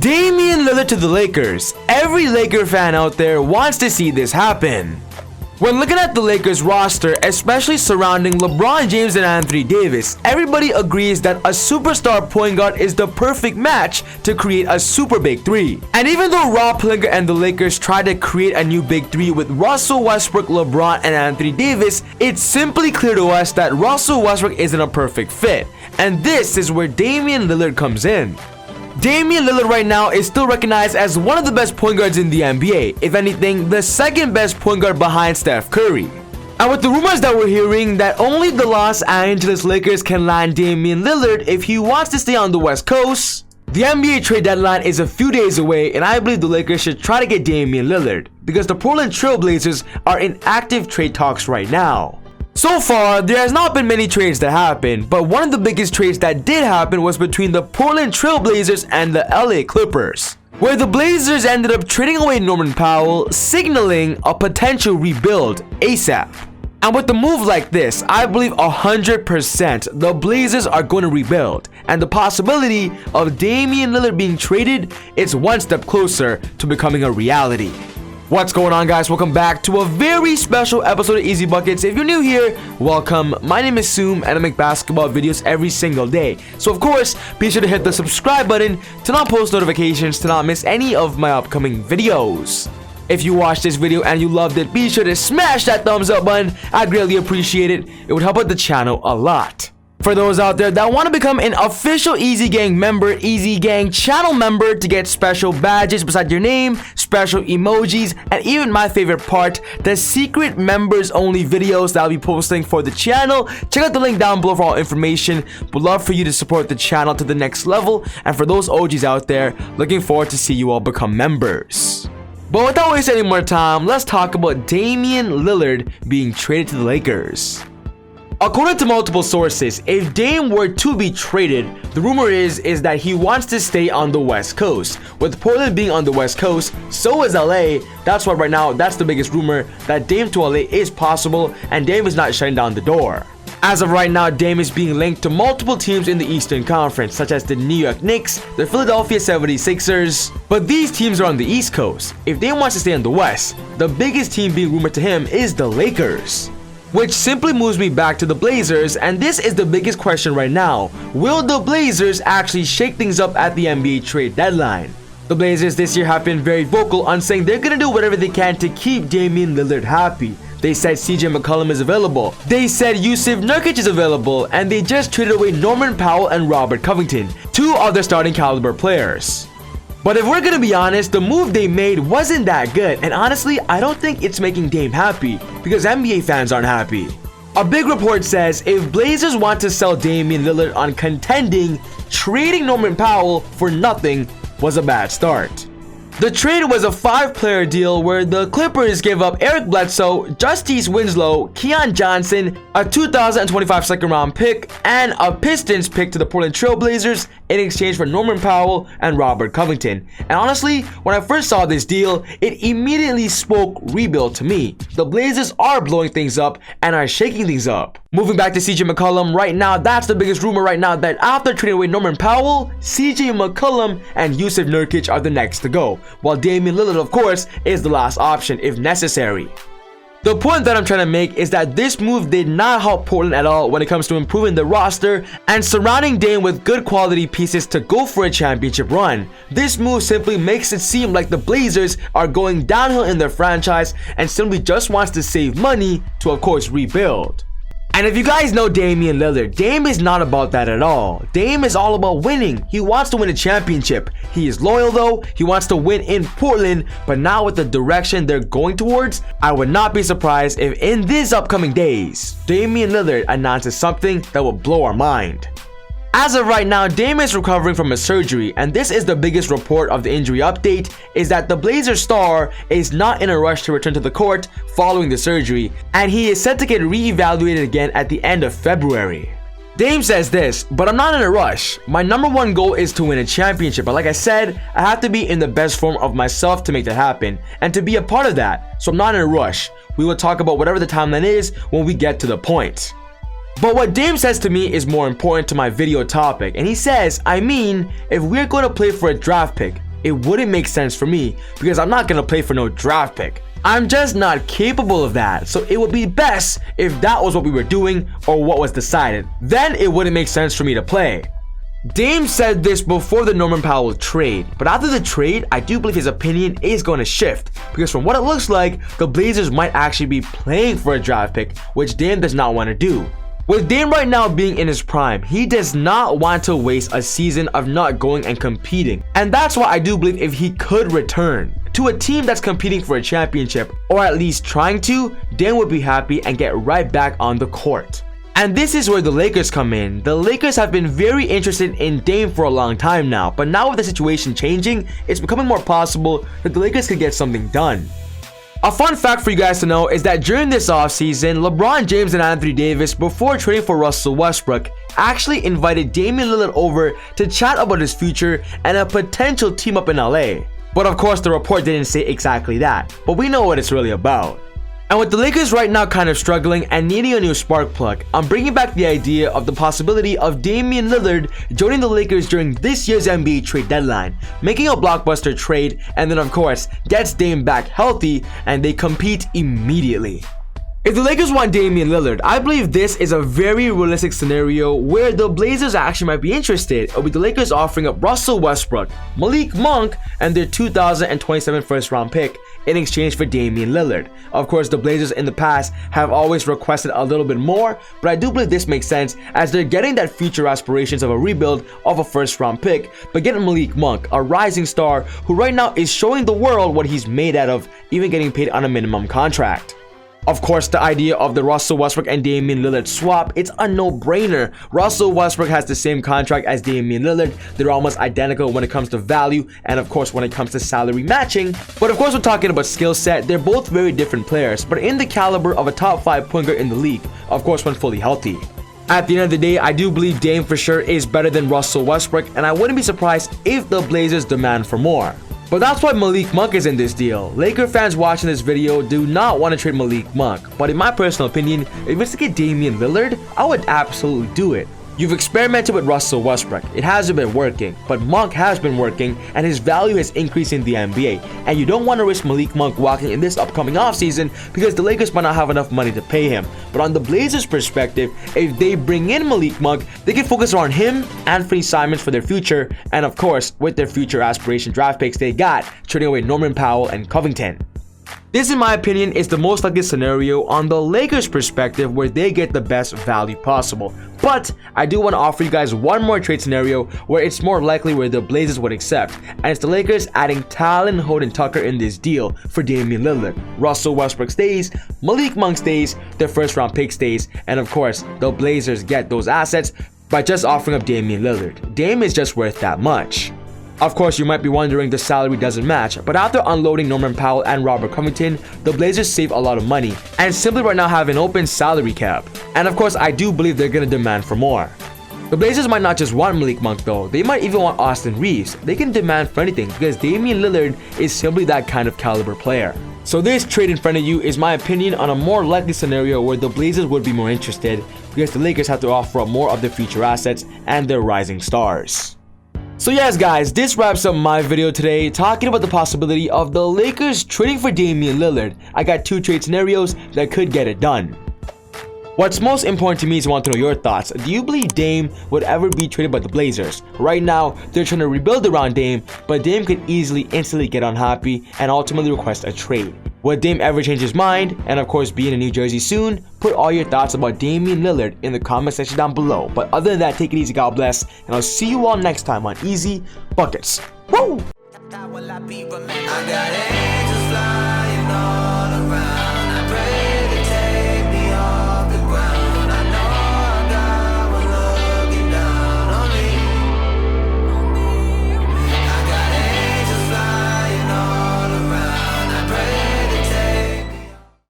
Damian Lillard to the Lakers. Every Laker fan out there wants to see this happen. When looking at the Lakers roster, especially surrounding LeBron James and Anthony Davis, everybody agrees that a superstar point guard is the perfect match to create a super big three. And even though Rob Pelinka and the Lakers tried to create a new big three with Russell Westbrook, LeBron, and Anthony Davis, it's simply clear to us that Russell Westbrook isn't a perfect fit. And this is where Damian Lillard comes in. Damian Lillard right now is still recognized as one of the best point guards in the NBA, if anything, the second best point guard behind Steph Curry. And with the rumors that we're hearing that only the Los Angeles Lakers can land Damian Lillard if he wants to stay on the West Coast, the NBA trade deadline is a few days away, and I believe the Lakers should try to get Damian Lillard because the Portland Trail Blazers are in active trade talks right now. So far, there has not been many trades that happened, but one of the biggest trades that did happen was between the Portland Trail Blazers and the LA Clippers, where the Blazers ended up trading away Norman Powell, signaling a potential rebuild ASAP. And with the move like this, I believe 100% the Blazers are going to rebuild, and the possibility of Damian Lillard being traded is one step closer to becoming a reality. What's going on, guys? Welcome back to a very special episode of Easy Buckets. If you're new here, welcome. My name is Soom and I make basketball videos every single day. So of course, be sure to hit the subscribe button, turn on post notifications to not miss any of my upcoming videos. If you watched this video and you loved it, be sure to smash that thumbs up button. I'd greatly appreciate it. It would help out the channel a lot. For those out there that want to become an official ezGANG member, ezGANG channel member to get special badges beside your name, special emojis, and even my favorite part, the secret members only videos that I'll be posting for the channel. Check out the link down below for all information. Would love for you to support the channel to the next level, and for those OGs out there, looking forward to see you all become members. But without wasting any more time, let's talk about Damian Lillard being traded to the Lakers. According to multiple sources, if Dame were to be traded, the rumor is that he wants to stay on the West Coast. With Portland being on the West Coast, so is LA. That's why right now, that's the biggest rumor, that Dame to LA is possible, and Dame is not shutting down the door. As of right now, Dame is being linked to multiple teams in the Eastern Conference, such as the New York Knicks, the Philadelphia 76ers, but these teams are on the East Coast. If Dame wants to stay on the West, the biggest team being rumored to him is the Lakers. Which simply moves me back to the Blazers, and this is the biggest question right now. Will the Blazers actually shake things up at the NBA trade deadline? The Blazers this year have been very vocal on saying they're gonna do whatever they can to keep Damian Lillard happy. They said CJ McCollum is available, they said Jusuf Nurkic is available, and they just traded away Norman Powell and Robert Covington, two other starting caliber players. But if we're gonna be honest, the move they made wasn't that good, and honestly, I don't think it's making Dame happy, because NBA fans aren't happy. A big report says if Blazers want to sell Damian Lillard on contending, trading Norman Powell for nothing was a bad start. The trade was a 5-player deal where the Clippers gave up Eric Bledsoe, Justice Winslow, Keon Johnson, a 2025 second-round pick, and a Pistons pick to the Portland Trail Blazers in exchange for Norman Powell and Robert Covington. And honestly, when I first saw this deal, it immediately spoke rebuild to me. The Blazers are blowing things up and are shaking things up. Moving back to CJ McCollum, right now, that's the biggest rumor right now, that after trading away Norman Powell, CJ McCollum and Jusuf Nurkic are the next to go, while Damian Lillard, of course, is the last option if necessary. The point that I'm trying to make is that this move did not help Portland at all when it comes to improving the roster and surrounding Dame with good quality pieces to go for a championship run. This move simply makes it seem like the Blazers are going downhill in their franchise and simply just wants to save money to, of course, rebuild. And if you guys know Damian Lillard, Dame is not about that at all. Dame is all about winning. He wants to win a championship. He is loyal though. He wants to win in Portland, but now with the direction they're going towards, I would not be surprised if in these upcoming days, Damian Lillard announces something that will blow our mind. As of right now, Dame is recovering from a surgery, and this is the biggest report of the injury update, is that the Blazers star is not in a rush to return to the court following the surgery, and he is set to get re-evaluated again at the end of February. Dame says this, but I'm not in a rush. My #1 goal is to win a championship, but like I said, I have to be in the best form of myself to make that happen, and to be a part of that, so I'm not in a rush. We will talk about whatever the timeline is when we get to the point. But what Dame says to me is more important to my video topic, and he says, I mean, if we're going to play for a draft pick, it wouldn't make sense for me because I'm not gonna play for no draft pick. I'm just not capable of that, so it would be best if that was what we were doing or what was decided. Then it wouldn't make sense for me to play. Dame said this before the Norman Powell trade, but after the trade, I do believe his opinion is going to shift because from what it looks like, the Blazers might actually be playing for a draft pick, which Dame does not want to do. With Dame right now being in his prime, he does not want to waste a season of not going and competing. And that's why I do believe if he could return to a team that's competing for a championship, or at least trying to, Dame would be happy and get right back on the court. And this is where the Lakers come in. The Lakers have been very interested in Dame for a long time now, but now with the situation changing, it's becoming more possible that the Lakers could get something done. A fun fact for you guys to know is that during this offseason, LeBron James and Anthony Davis, before trading for Russell Westbrook, actually invited Damian Lillard over to chat about his future and a potential team up in LA. But of course, the report didn't say exactly that, but we know what it's really about. And with the Lakers right now kind of struggling and needing a new spark plug, I'm bringing back the idea of the possibility of Damian Lillard joining the Lakers during this year's NBA trade deadline, making a blockbuster trade, and then of course gets Dame back healthy and they compete immediately. If the Lakers want Damian Lillard, I believe this is a very realistic scenario where the Blazers actually might be interested, with the Lakers offering up Russell Westbrook, Malik Monk, and their 2027 first round pick in exchange for Damian Lillard. Of course, the Blazers in the past have always requested a little bit more, but I do believe this makes sense as they're getting that future aspirations of a rebuild of a first round pick, but getting Malik Monk, a rising star who right now is showing the world what he's made out of, even getting paid on a minimum contract. Of course, the idea of the Russell Westbrook and Damian Lillard swap, it's a no-brainer. Russell Westbrook has the same contract as Damian Lillard. They're almost identical when it comes to value and of course when it comes to salary matching. But of course, we're talking about skill set. They're both very different players, but in the caliber of a top 5 point guard in the league, of course when fully healthy. At the end of the day, I do believe Dame for sure is better than Russell Westbrook, and I wouldn't be surprised if the Blazers demand for more. But that's why Malik Monk is in this deal. Laker fans watching this video do not want to trade Malik Monk, but in my personal opinion, if it's to get Damian Lillard, I would absolutely do it. You've experimented with Russell Westbrook. It hasn't been working, but Monk has been working and his value has increased in the NBA. And you don't want to risk Malik Monk walking in this upcoming offseason because the Lakers might not have enough money to pay him. But on the Blazers' perspective, if they bring in Malik Monk, they can focus on him, Anthony Simons for their future, and of course, with their future aspiration draft picks they got, trading away Norman Powell and Covington. This, in my opinion, is the most likely scenario on the Lakers' perspective where they get the best value possible. But I do want to offer you guys one more trade scenario where it's more likely where the Blazers would accept, and it's the Lakers adding Talon Horton-Tucker in this deal for Damian Lillard. Russell Westbrook stays, Malik Monk stays, their first round pick stays, and of course, the Blazers get those assets by just offering up Damian Lillard. Dame is just worth that much. Of course, you might be wondering the salary doesn't match, but after unloading Norman Powell and Robert Covington, the Blazers save a lot of money and simply right now have an open salary cap. And of course, I do believe they're going to demand for more. The Blazers might not just want Malik Monk though, they might even want Austin Reeves. They can demand for anything because Damian Lillard is simply that kind of caliber player. So this trade in front of you is my opinion on a more likely scenario where the Blazers would be more interested because the Lakers have to offer up more of their future assets and their rising stars. So yes guys, this wraps up my video today talking about the possibility of the Lakers trading for Damian Lillard. I got 2 trade scenarios that could get it done. What's most important to me is I want to know your thoughts. Do you believe Dame would ever be traded by the Blazers? Right now, they're trying to rebuild around Dame, but Dame could easily instantly get unhappy and ultimately request a trade. Would Dame ever change his mind and of course be in New Jersey soon? Put all your thoughts about Damian Lillard in the comment section down below. But other than that, take it easy, God bless, and I'll see you all next time on Easy Buckets. Woo!